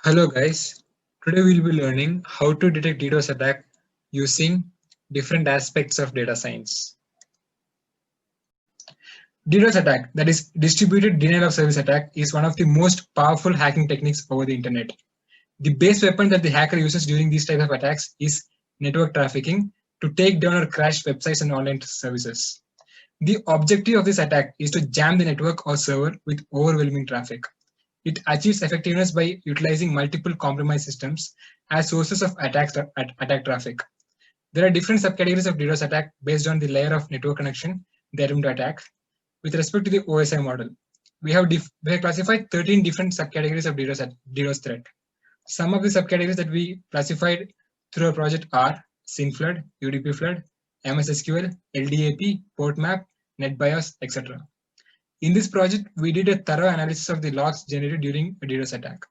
Hello guys, today we'll be learning how to detect DDoS attack using different aspects of data science. DDoS attack, that is distributed denial of service attack, is one of the most powerful hacking techniques over the internet. The base weapon that the hacker uses during these types of attacks is network trafficking to take down or crash websites and online services. The objective of this attack is to jam the network or server with overwhelming traffic. It achieves effectiveness by utilizing multiple compromised systems as sources of attack traffic. There are different subcategories of DDoS attack based on the layer of network connection they attempt to attack. With respect to the OSI model, we have classified 13 different subcategories of DDoS threat. Some of the subcategories that we classified through our project are SYN flood, UDP flood, MSSQL, LDAP, port map, NetBIOS, etc. In this project, we did a thorough analysis of the logs generated during a DDoS attack.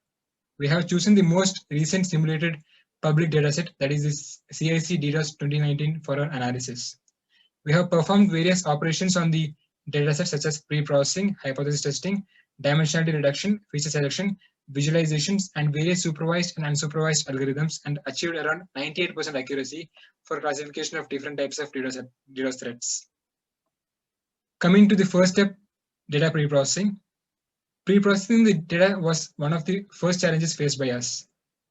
We have chosen the most recent simulated public dataset, that is this CIC DDoS 2019, for our analysis. We have performed various operations on the dataset such as pre-processing, hypothesis testing, dimensionality reduction, feature selection, visualizations, and various supervised and unsupervised algorithms, and achieved around 98% accuracy for classification of different types of DDoS threats. Coming to the first step, data pre-processing. Pre-processing the data was one of the first challenges faced by us.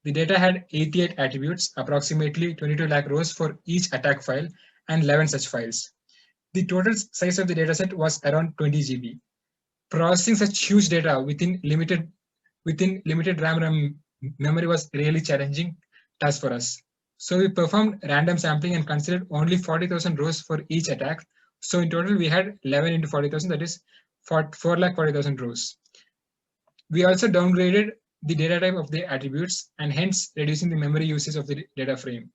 The data had 88 attributes, approximately 22 lakh rows for each attack file, and 11 such files. The total size of the dataset was around 20 GB. Processing such huge data within limited RAM memory was really challenging task for us. So we performed random sampling and considered only 40,000 rows for each attack. So in total, we had 11 into 40,000, that is 4,40,000 rows. We also downgraded the data type of the attributes and hence reducing the memory usage of the data frame.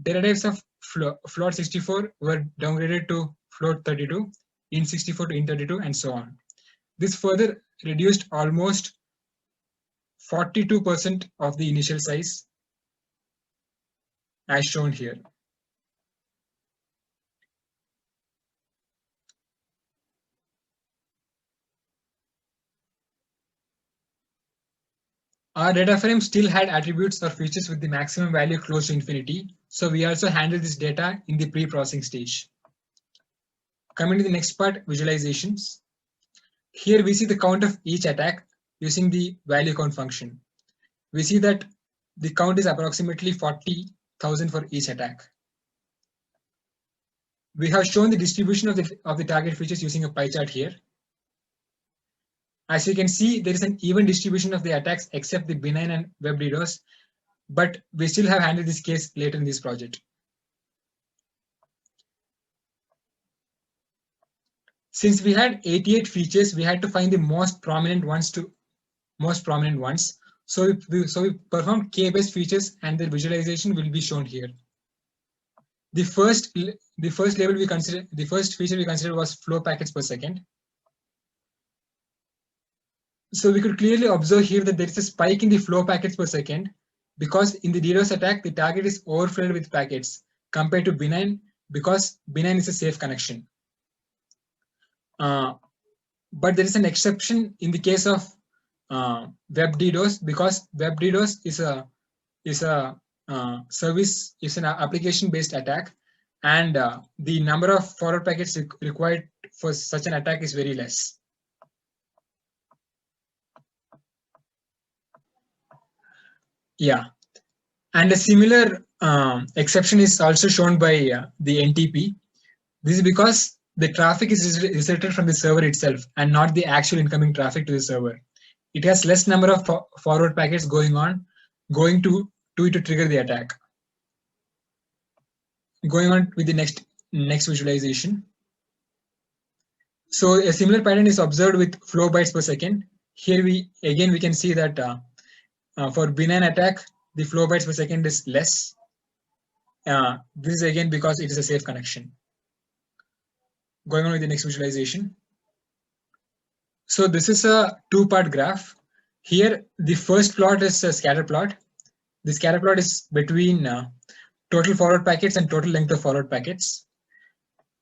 Data types of float 64 were downgraded to float 32, int64 to int32, and so on. This further reduced almost 42% of the initial size as shown here. Our data frame still had attributes or features with the maximum value close to infinity, so we also handled this data in the pre-processing stage. Coming to the next part, visualizations. Here we see the count of each attack using the value count function. We see that the count is approximately 40,000 for each attack. We have shown the distribution of the target features using a pie chart here. As you can see, there is an even distribution of the attacks except the benign and web DDoS, but we still have handled this case later in this project. Since we had 88 features, we had to find the most prominent ones. So we performed k-based features, and the visualization will be shown here. The first feature we considered was flow packets per second. So we could clearly observe here that there is a spike in the flow packets per second because in the DDoS attack, the target is overflowed with packets compared to benign, because benign is a safe connection. But there is an exception in the case of web DDoS, because web DDoS is an application-based attack, and the number of forward packets required for such an attack is very less. Yeah, and a similar exception is also shown by the NTP. This is because the traffic is resulted from the server itself and not the actual incoming traffic to the server. It has less number of forward packets going to it to trigger the attack. Going on with the next visualization. So a similar pattern is observed with flow bytes per second. Here we can see that for benign attack, the flow bytes per second is less. This is again because it is a safe connection. Going on with the next visualization. So this is a two-part graph. Here, the first plot is a scatter plot. The scatter plot is between total forward packets and total length of forward packets.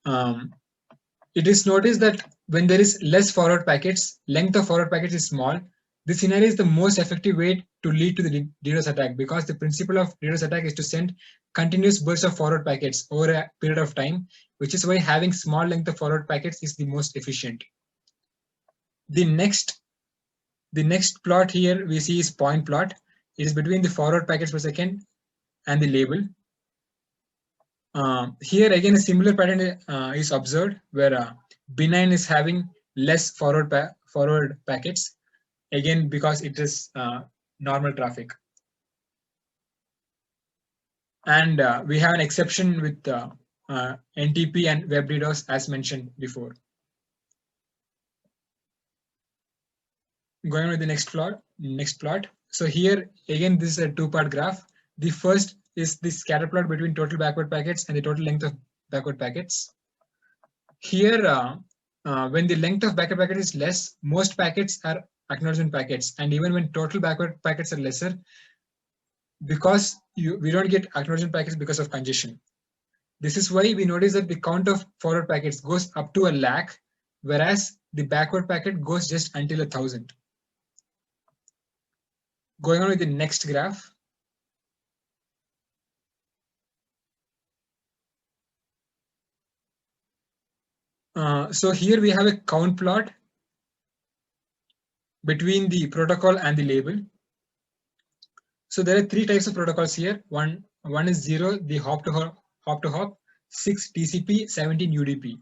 It is noticed that when there is less forward packets, length of forward packets is small This scenario is the most effective way to lead to the DDoS attack, because the principle of DDoS attack is to send continuous bursts of forward packets over a period of time, which is why having small length of forward packets is the most efficient. The next plot here we see is point plot. It is between the forward packets per second and the label. Here again a similar pattern is observed, where benign is having less forward packets, again because it is normal traffic. And we have an exception with NTP and web DDoS, as mentioned before. Going on with the next plot. So here again, this is a two-part graph. The first is the scatter plot between total backward packets and the total length of backward packets. Here, when the length of backward packet is less, most packets are acknowledgement packets, and even when total backward packets are lesser, because we don't get acknowledgement packets because of congestion. This is why we notice that the count of forward packets goes up to 1,00,000, whereas the backward packet goes just until 1,000. Going on with the next graph. So here we have a count plot between the protocol and the label. So there are three types of protocols here. One is 0, the hop to hop, 6 TCP, 17 UDP.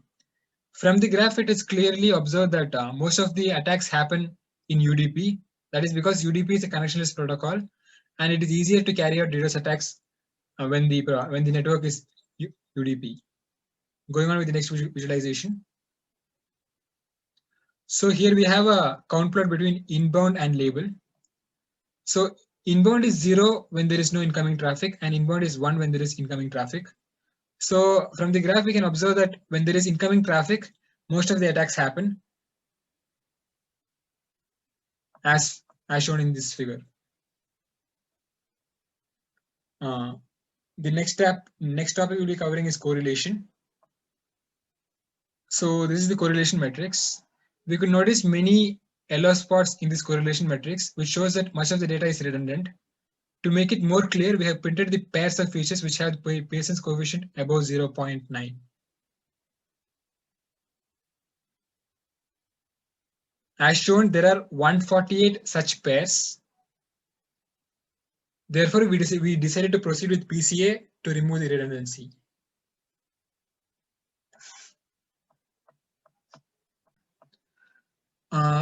From the graph, it is clearly observed that most of the attacks happen in UDP. That is because UDP is a connectionless protocol, and it is easier to carry out DDoS attacks when the network is UDP. Going on with the next visualization. So here we have a count plot between inbound and label. So inbound is 0 when there is no incoming traffic, and inbound is 1 when there is incoming traffic. So from the graph, we can observe that when there is incoming traffic, most of the attacks happen, as shown in this figure. The next topic we'll be covering is correlation. So this is the correlation matrix. We could notice many yellow spots in this correlation matrix, which shows that much of the data is redundant. To make it more clear, we have printed the pairs of features which have Pearson's coefficient above 0.9. As shown, there are 148 such pairs. Therefore, we decided to proceed with PCA to remove the redundancy.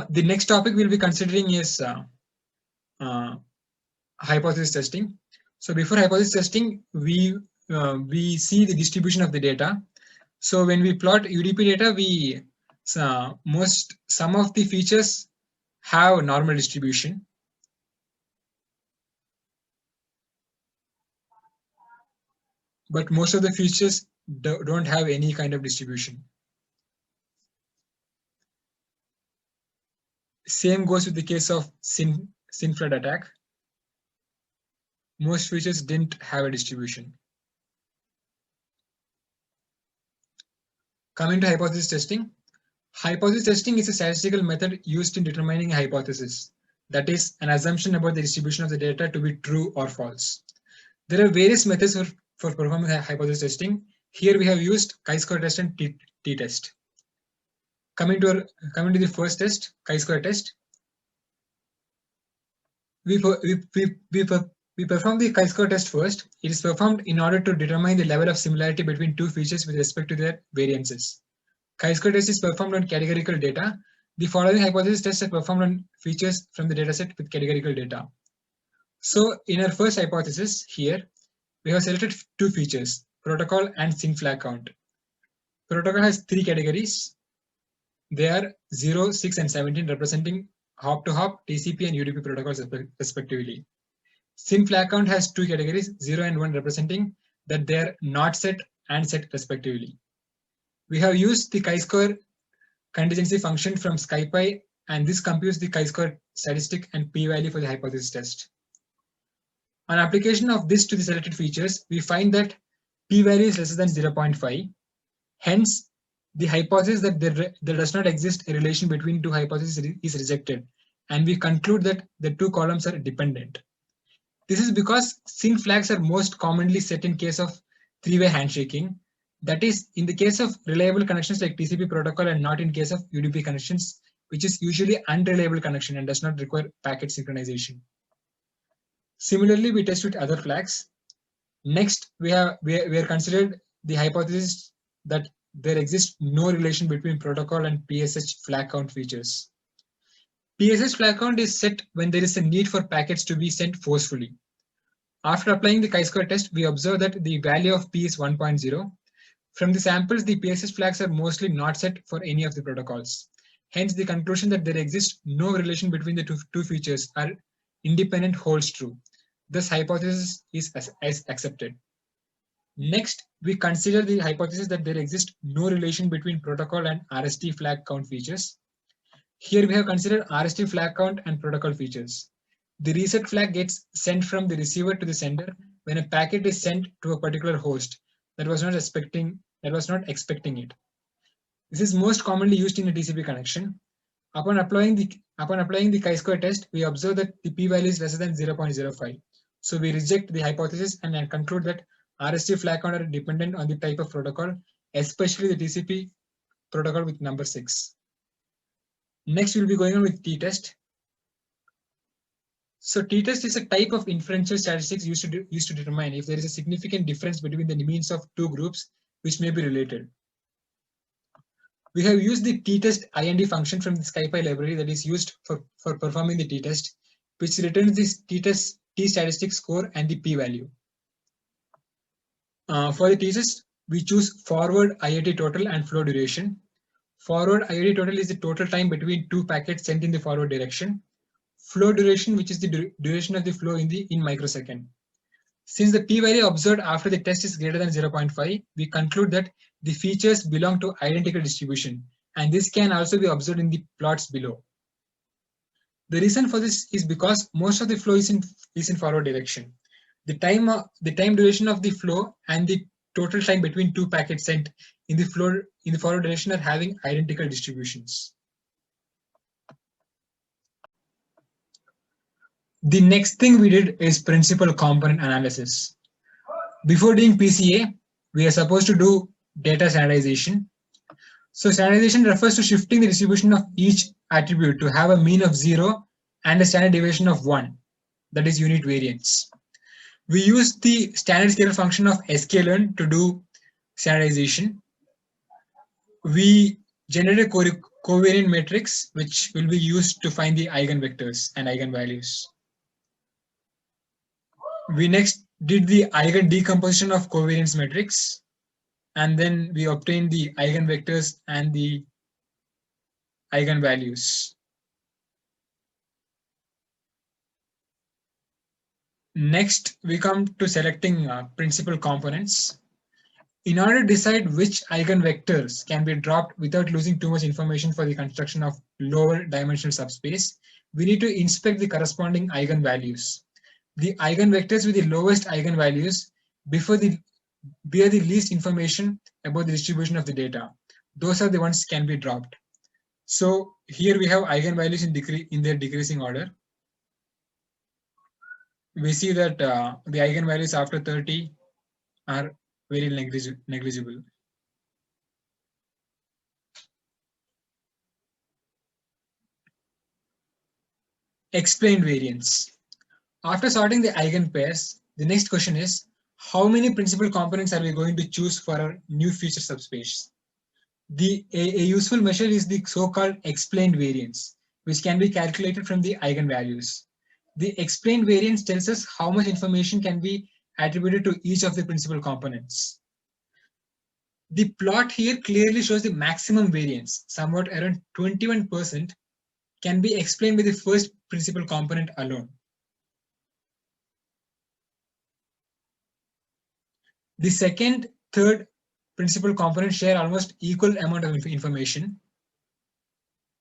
The next topic we'll be considering is hypothesis testing. So before hypothesis testing, we see the distribution of the data. So when we plot UDP data, some of the features have normal distribution. But most of the features don't have any kind of distribution. Same goes with the case of SYN flood attack. Most features didn't have a distribution. Coming to hypothesis testing. Hypothesis testing is a statistical method used in determining a hypothesis. That is, an assumption about the distribution of the data to be true or false. There are various methods for performing hypothesis testing. Here we have used chi-square test and t-test. Coming to the first test, chi-square test. We perform the chi-square test first. It is performed in order to determine the level of similarity between two features with respect to their variances. Chi-square test is performed on categorical data. The following hypothesis tests are performed on features from the dataset with categorical data. So in our first hypothesis here, we have selected two features, protocol and SYN flag count. Protocol has three categories. They are 0, 6, and 17, representing hop-to-hop, TCP, and UDP protocols respectively. SYN flag count has two categories, 0 and 1, representing that they are not set and set respectively. We have used the chi-square contingency function from SciPy, and this computes the chi-square statistic and p-value for the hypothesis test. On application of this to the selected features, we find that p-value is less than 0.5. Hence, the hypothesis that there does not exist a relation between two hypotheses is rejected, and we conclude that the two columns are dependent. This is because SYN flags are most commonly set in case of three-way handshaking. That is, in the case of reliable connections like TCP protocol and not in case of UDP connections, which is usually unreliable connection and does not require packet synchronization. Similarly, we test with other flags. Next, we are considered the hypothesis that there exists no relation between protocol and PSH flag count features. PSH flag count is set when there is a need for packets to be sent forcefully. After applying the chi-square test, we observe that the value of P is 1.0. From the samples, the PSH flags are mostly not set for any of the protocols. Hence, the conclusion that there exists no relation between the two features are independent holds true. This hypothesis is accepted. Next, we consider the hypothesis that there exists no relation between protocol and RST flag count features. Here we have considered RST flag count and protocol features. The reset flag gets sent from the receiver to the sender when a packet is sent to a particular host that was not expecting it. This is most commonly used in a TCP connection. Upon applying the chi-square test, we observe that the p-value is less than 0.05. So we reject the hypothesis and conclude that RST flag count are dependent on the type of protocol, especially the TCP protocol with number 6. Next, we'll be going on with t-test. So t-test is a type of inferential statistics used to determine if there is a significant difference between the means of two groups which may be related. We have used the t-test IND function from the SciPy library that is used for performing the t-test, which returns this t-test t-statistic score and the p-value. For the t-test, we choose forward IIT total and flow duration. Forward IIT total is the total time between two packets sent in the forward direction. Flow duration, which is the duration of the flow in microsecond. Since the p-value observed after the test is greater than 0.5, we conclude that the features belong to identical distribution, and this can also be observed in the plots below. The reason for this is because most of the flow is in forward direction. The time duration of the flow and the total time between two packets sent in the forward direction are having identical distributions. The next thing we did is principal component analysis. Before doing PCA, we are supposed to do data standardization. So standardization refers to shifting the distribution of each attribute to have a mean of 0 and a standard deviation of 1, that is unit variance. We use the standard scalar function of sklearn to do standardization. We generate a covariant matrix which will be used to find the eigenvectors and eigenvalues. We next did the eigen decomposition of covariance matrix, and then we obtained the eigenvectors and the eigenvalues. Next, we come to selecting principal components. In order to decide which eigenvectors can be dropped without losing too much information for the construction of lower dimensional subspace, we need to inspect the corresponding eigenvalues. The eigenvectors with the lowest eigenvalues bear the least information about the distribution of the data. Those are the ones can be dropped. So here we have eigenvalues in their decreasing order. We see that the eigenvalues after 30 are very negligible. Explained variance. After sorting the eigenpairs, the next question is, how many principal components are we going to choose for our new feature subspace? A useful measure is the so-called explained variance, which can be calculated from the eigenvalues. The explained variance tells us how much information can be attributed to each of the principal components. The plot here clearly shows the maximum variance, somewhat around 21%, can be explained by the first principal component alone. The second, third principal components share almost equal amount of information.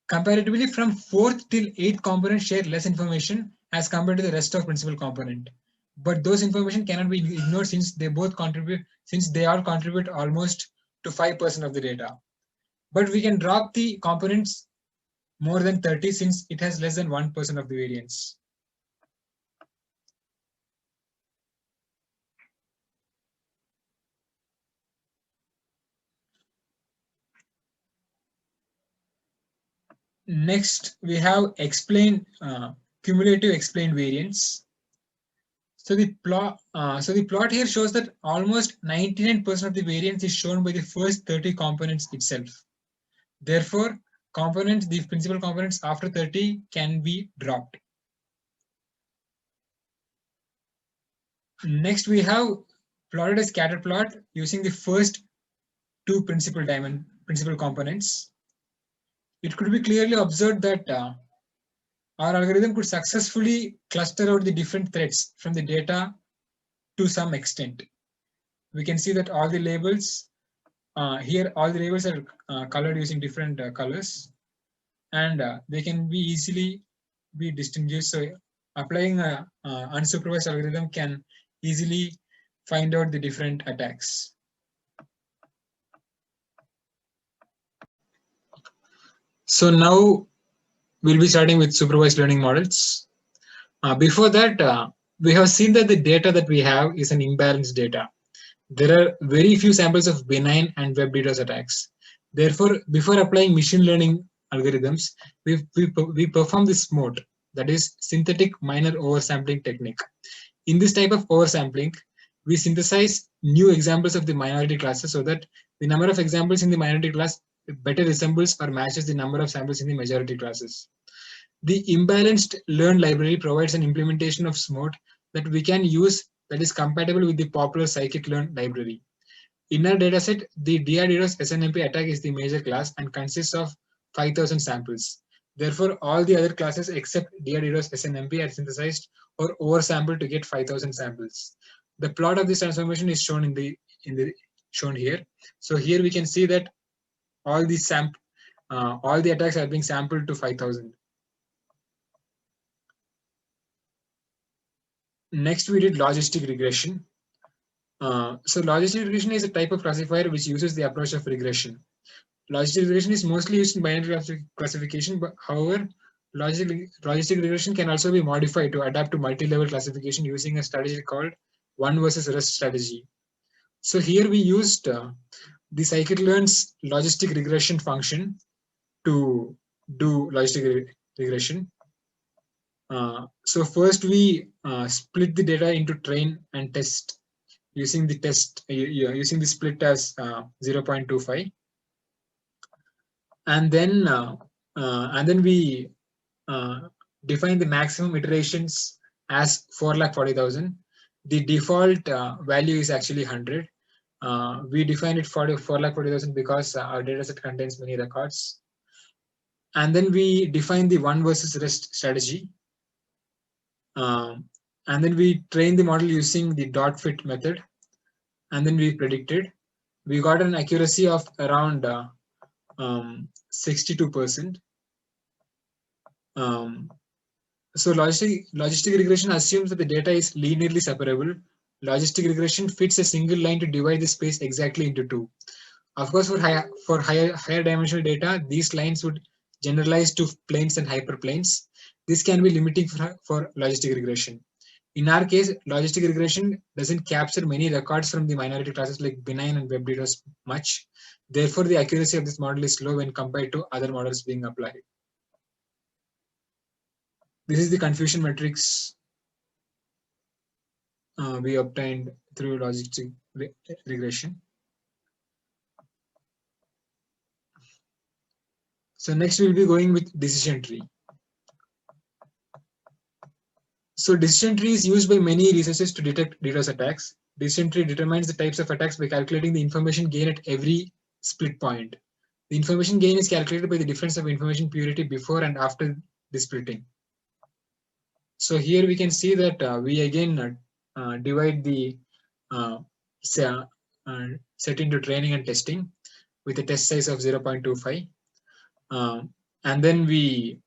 Comparatively, from 4th till 8th components share less information as compared to the rest of principal component. But those information cannot be ignored since they all contribute almost to 5% of the data. But we can drop the components more than 30 since it has less than 1% of the variance. Next, we have cumulative explained variance. So the plot here shows that almost 99% of the variance is shown by the first 30 components itself. Therefore, the principal components after 30 can be dropped. Next, we have plotted a scatter plot using the first two principal components. It could be clearly observed that our algorithm could successfully cluster out the different threads from the data to some extent. We can see that all the labels here, all the labels are colored using different colors, and they can be easily be distinguished. So applying a unsupervised algorithm can easily find out the different attacks. So now we'll be starting with supervised learning models. Before that, we have seen that the data that we have is an imbalanced data. There are very few samples of benign and web DDoS attacks. Therefore, before applying machine learning algorithms, we perform this mode, that is synthetic minor oversampling technique. In this type of oversampling, we synthesize new examples of the minority classes so that the number of examples in the minority class better resembles or matches the number of samples in the majority classes. The imbalanced learned library provides an implementation of SMOT that we can use that is compatible with the popular scikit-learn library. In our dataset, the DRDDoS SNMP attack is the major class and consists of 5,000 samples. Therefore, all the other classes except DRDDoS SNMP are synthesized or oversampled to get 5,000 samples. The plot of this transformation is shown shown here. So here we can see that all the attacks are being sampled to 5,000. Next, we did logistic regression. So logistic regression is a type of classifier which uses the approach of regression. Logistic regression is mostly used in binary classification, but however, logistic regression can also be modified to adapt to multi-level classification using a strategy called one versus rest strategy. So here we used the scikit-learn's logistic regression function to do logistic regression. So first we split the data into train and test using the split as 0.25, and then we define the maximum iterations as 4,40,000. The default value is actually 100. We define it for 4,40,000 because our dataset contains many records. And then we define the one versus rest strategy. And then we train the model using the dot fit method. And then we predicted. We got an accuracy of around 62%. So logistic regression assumes that the data is linearly separable. Logistic regression fits a single line to divide the space exactly into two. Of course, for higher dimensional data, these lines would generalize to planes and hyperplanes. This can be limiting for logistic regression. In our case, logistic regression doesn't capture many records from the minority classes like benign and web DDoS much. Therefore, the accuracy of this model is low when compared to other models being applied. This is the confusion matrix we obtained through logistic regression. So next we'll be going with decision tree. So decision tree is used by many researchers to detect DDoS attacks. Decision tree determines the types of attacks by calculating the information gain at every split point. The information gain is calculated by the difference of information purity before and after the splitting. So here we can see that we again divide the set into training and testing with a test size of 0.25. And then we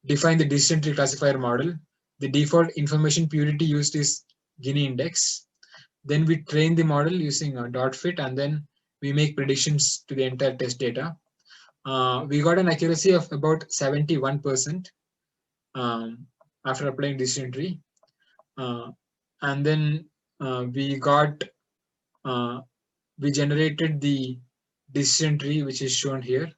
define the decision tree classifier model. The default information purity used is Gini index. Then we train the model using a dot fit, and then we make predictions to the entire test data. We got an accuracy of about 71% after applying decision tree. And then we got we generated the decision tree, which is shown here.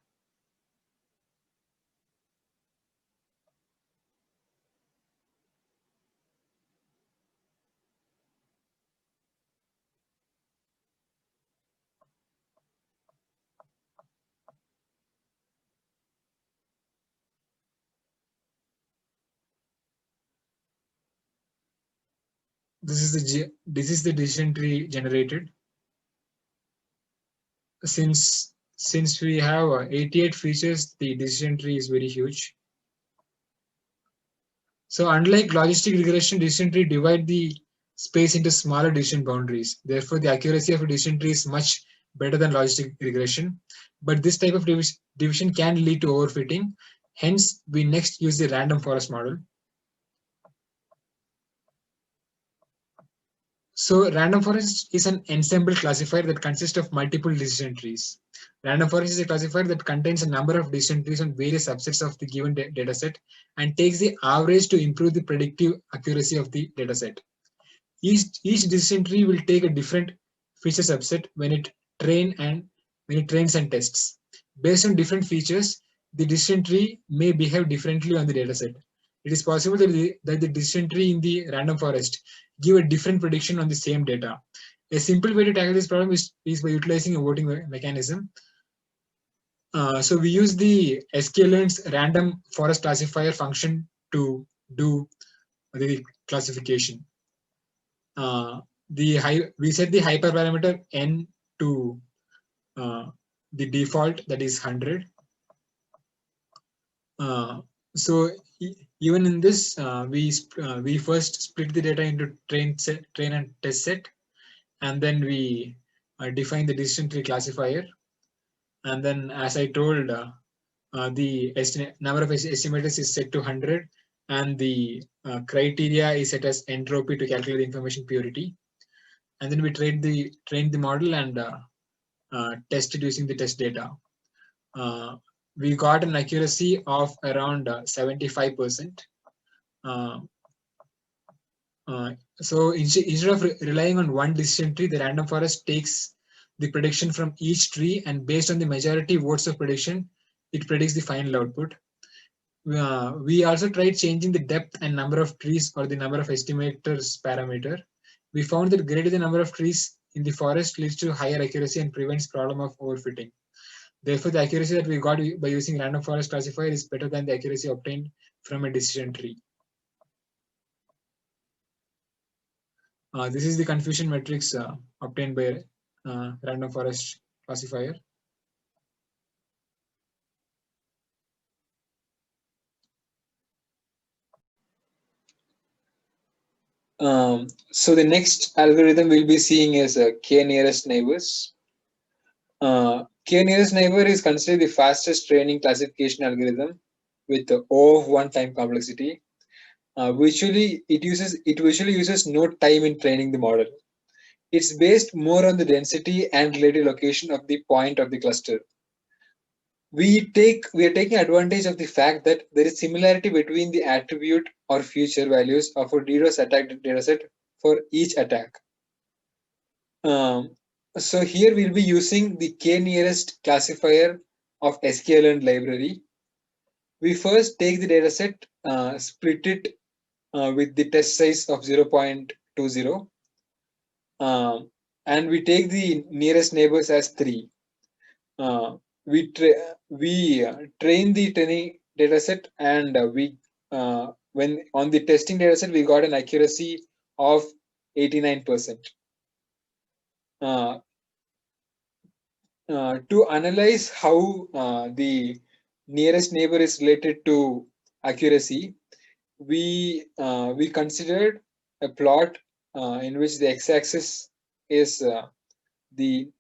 This is the decision tree generated. Since we have 88 features, the decision tree is very huge. So unlike logistic regression, decision tree divide the space into smaller decision boundaries. Therefore, the accuracy of a decision tree is much better than logistic regression. But this type of division can lead to overfitting. Hence, we next use the random forest model. So random forest is an ensemble classifier that consists of multiple decision trees. Random forest is a classifier that contains a number of decision trees on various subsets of the given dataset and takes the average to improve the predictive accuracy of the dataset. Each decision tree will take a different feature subset when it trains and tests. Based on different features, the decision tree may behave differently on the dataset. It is possible that the decision tree in the random forest give a different prediction on the same data. A simple way to tackle this problem is by utilizing a voting mechanism. So we use the sklearn's random forest classifier function to do the classification. We set the hyperparameter n to the default, that is 100. So even in this, we first split the data into train and test set, and then we define the decision tree classifier. And then, as I told, the number of estimators is set to 100, and the criteria is set as entropy to calculate the information purity. And then we train the model and tested using the test data. We got an accuracy of around 75%. So instead of relying on one decision tree, the random forest takes the prediction from each tree, and based on the majority votes of prediction, it predicts the final output. We also tried changing the depth and number of trees or the number of estimators parameter. We found that greater the number of trees in the forest leads to higher accuracy and prevents problem of overfitting. Therefore, the accuracy that we got by using random forest classifier is better than the accuracy obtained from a decision tree. This is the confusion matrix obtained by random forest classifier. So the next algorithm we'll be seeing is k nearest neighbors. K nearest neighbor is considered the fastest training classification algorithm with O of 1 time complexity. It usually uses no time in training the model. It's based more on the density and relative location of the point of the cluster. We are taking advantage of the fact that there is similarity between the attribute or feature values of a DDoS attack dataset for each attack. So here we'll be using the k-nearest classifier of sklearn library. We first take the dataset, split it with the test size of 0.20, and we take the nearest neighbors as 3. We train the training dataset, and when on the testing dataset we got an accuracy of 89%. To analyze how the nearest neighbor is related to accuracy, we considered a plot in which the x-axis is the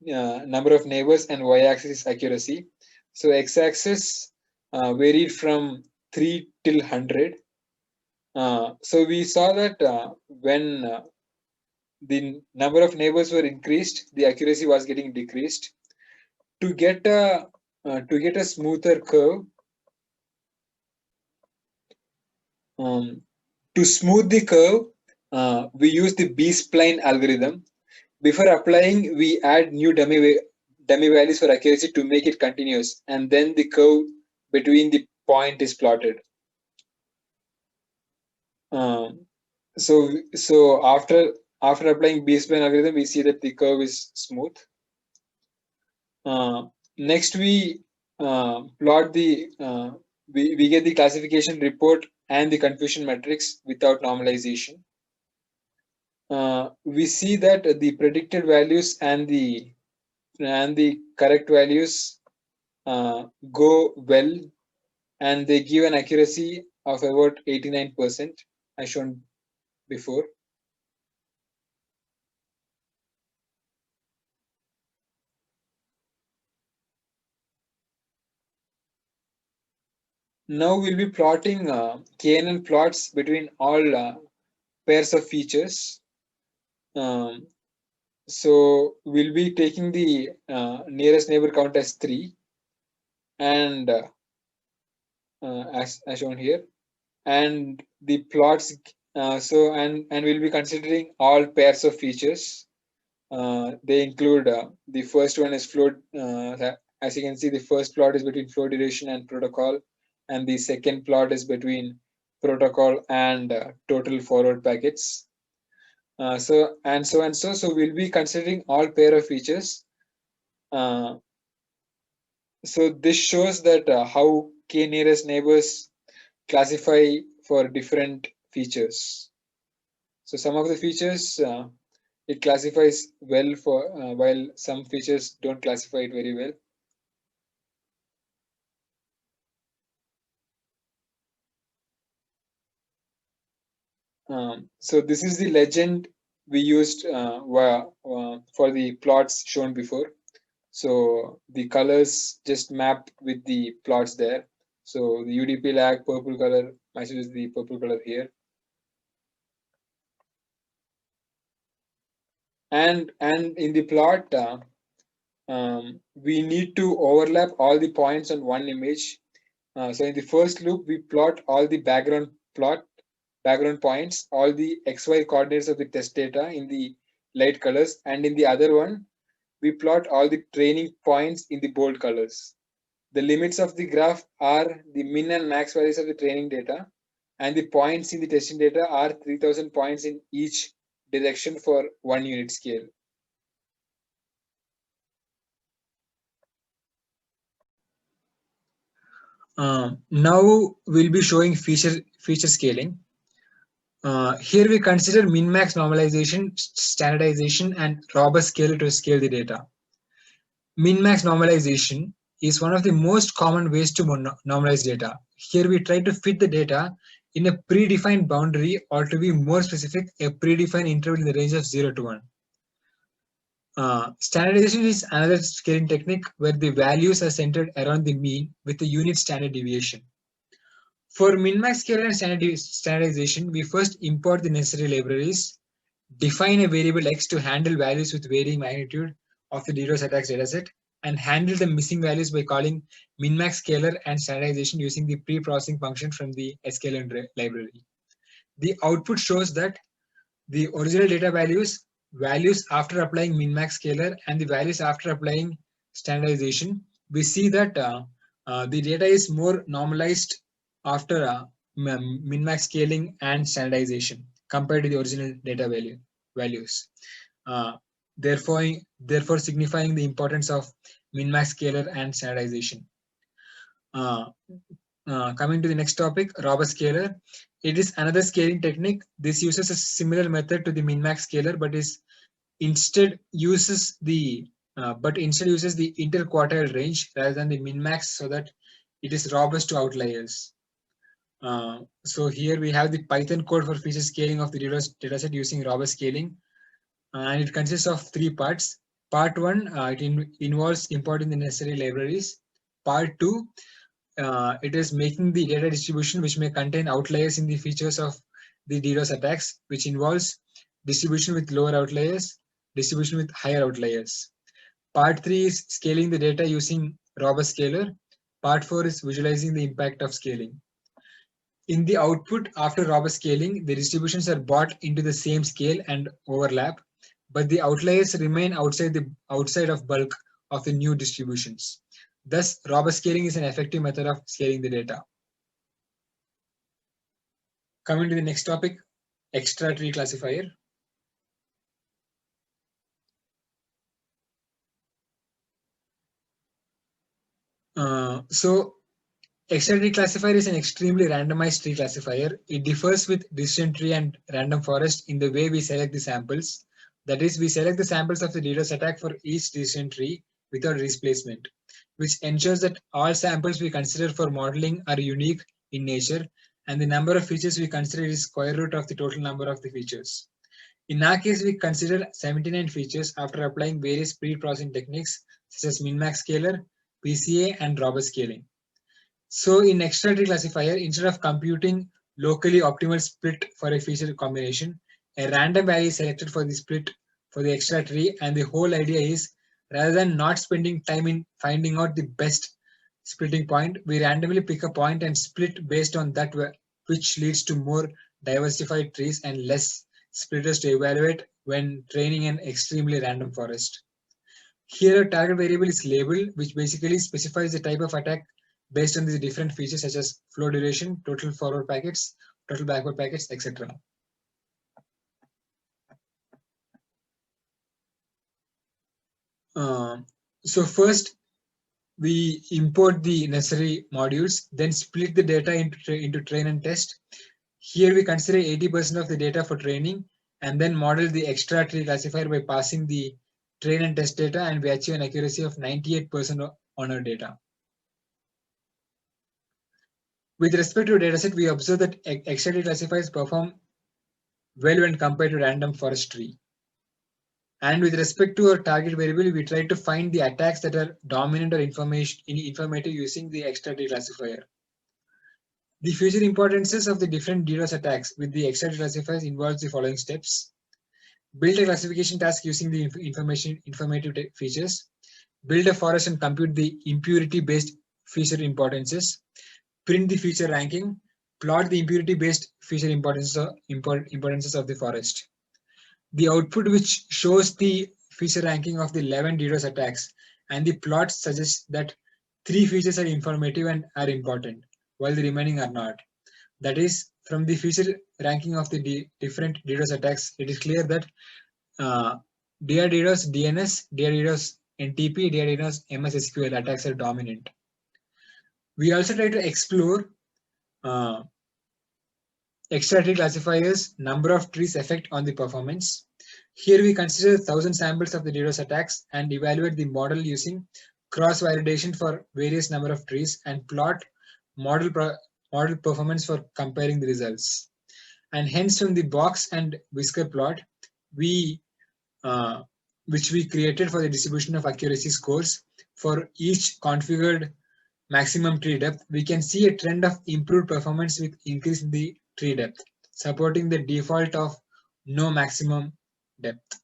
number of neighbors and y-axis is accuracy. So x-axis varied from 3 till 100. So we saw that when the number of neighbors were increased, the accuracy was getting decreased. To get a to get a smoother curve, to smooth the curve, we use the B-spline algorithm. Before applying, we add new dummy values for accuracy to make it continuous, and then the curve between the point is plotted. Um, so after applying B-spline algorithm, we see that the curve is smooth. Next, we plot the we get the classification report and the confusion matrix without normalization. We see that the predicted values and the correct values go well, and they give an accuracy of about 89%, as shown before. Now we'll be plotting KNN plots between all pairs of features. Um, so we'll be taking the nearest neighbor count as 3, and as shown here, and the plots. And we'll be considering all pairs of features. They include the first one is flow. As you can see, the first plot is between flow duration and protocol, and the second plot is between protocol and total forward packets. So we'll be considering all pair of features. So this shows that how k nearest neighbors classify for different features. So some of the features it classifies well for while some features don't classify it very well. So this is the legend we used for the plots shown before. So the colors just map with the plots there. So the UDP lag purple color matches the purple color here. And in the plot, we need to overlap all the points on one image. So in the first loop, we plot all the background points, all the XY coordinates of the test data in the light colors, and in the other one, we plot all the training points in the bold colors. The limits of the graph are the min and max values of the training data, and the points in the testing data are 3000 points in each direction for 1 unit scale. Now we'll be showing feature scaling. Here we consider min-max normalization, standardization, and robust scale to scale the data. Min-max normalization is one of the most common ways to normalize data. Here we try to fit the data in a predefined boundary, or to be more specific, a predefined interval in the range of 0 to 1. Standardization is another scaling technique where the values are centered around the mean with a unit standard deviation. For min-max scale and standardization, we first import the necessary libraries, define a variable x to handle values with varying magnitude of the DDoS attacks dataset, and handle the missing values by calling min-max scaler and standardization using the pre-processing function from the sklearn library. The output shows that the original data values after applying min-max scaler, and the values after applying standardization, we see that the data is more normalized after min-max scaling and standardization compared to the original data values. Therefore signifying the importance of min-max scaler and standardization. Coming to the next topic, robust scaler. It is another scaling technique. This uses a similar method to the min-max scaler, but instead uses the interquartile range rather than the min-max, so that it is robust to outliers. So here we have the Python code for feature scaling of the dataset using robust scaling, and it consists of 3 parts. Part 1, it involves importing the necessary libraries. Part 2, it is making the data distribution which may contain outliers in the features of the DDoS attacks, which involves distribution with lower outliers, distribution with higher outliers. Part 3 is scaling the data using robust scaler. Part 4 is visualizing the impact of scaling. In the output after robust scaling, the distributions are brought into the same scale and overlap, but the outliers remain outside of bulk of the new distributions. Thus, robust scaling is an effective method of scaling the data. Coming to the next topic, extra tree classifier. So extra tree classifier is an extremely randomized tree classifier. It differs with decision tree and random forest in the way we select the samples. That is, we select the samples of the DDoS attack for each decision tree without displacement, which ensures that all samples we consider for modeling are unique in nature, and the number of features we consider is square root of the total number of the features. In our case, we consider 79 features after applying various pre-processing techniques such as min-max scaler, PCA, and robust scaling. So in extra tree classifier, instead of computing locally optimal split for a feature combination, a random value is selected for the split for the extra tree, and the whole idea is, rather than not spending time in finding out the best splitting point, we randomly pick a point and split based on that, which leads to more diversified trees and less splitters to evaluate when training an extremely random forest. Here a target variable is label, which basically specifies the type of attack based on the different features such as flow duration, total forward packets, total backward packets, etc. So first we import the necessary modules, then split the data into train and test. Here we consider 80% of the data for training and then model the extra tree classifier by passing the train and test data, and we achieve an accuracy of 98% on our data. With respect to dataset, we observe that extra tree classifiers perform well when compared to random forest tree. And with respect to our target variable, we try to find the attacks that are dominant or informative using the extra tree classifier. The future importances of the different DDoS attacks with the extra tree classifiers involves the following steps. Build a classification task using the informative features. Build a forest and compute the impurity-based feature importances. Print the feature ranking. Plot the impurity-based feature importances of the forest. The output, which shows the feature ranking of the 11 DDoS attacks, and the plot suggests that 3 features are informative and are important, while the remaining are not. That is, from the feature ranking of the different DDoS attacks, it is clear that DR DDoS DNS, DR DDoS NTP, DR DDoS MS SQL attacks are dominant. We also try to explore extra tree classifiers, number of trees effect on the performance. Here we consider 1,000 samples of the DDoS attacks and evaluate the model using cross-validation for various number of trees and plot model performance for comparing the results. And hence from the box and whisker plot, which we created for the distribution of accuracy scores for each configured maximum tree depth, we can see a trend of improved performance with increase in the tree depth, supporting the default of no maximum depth.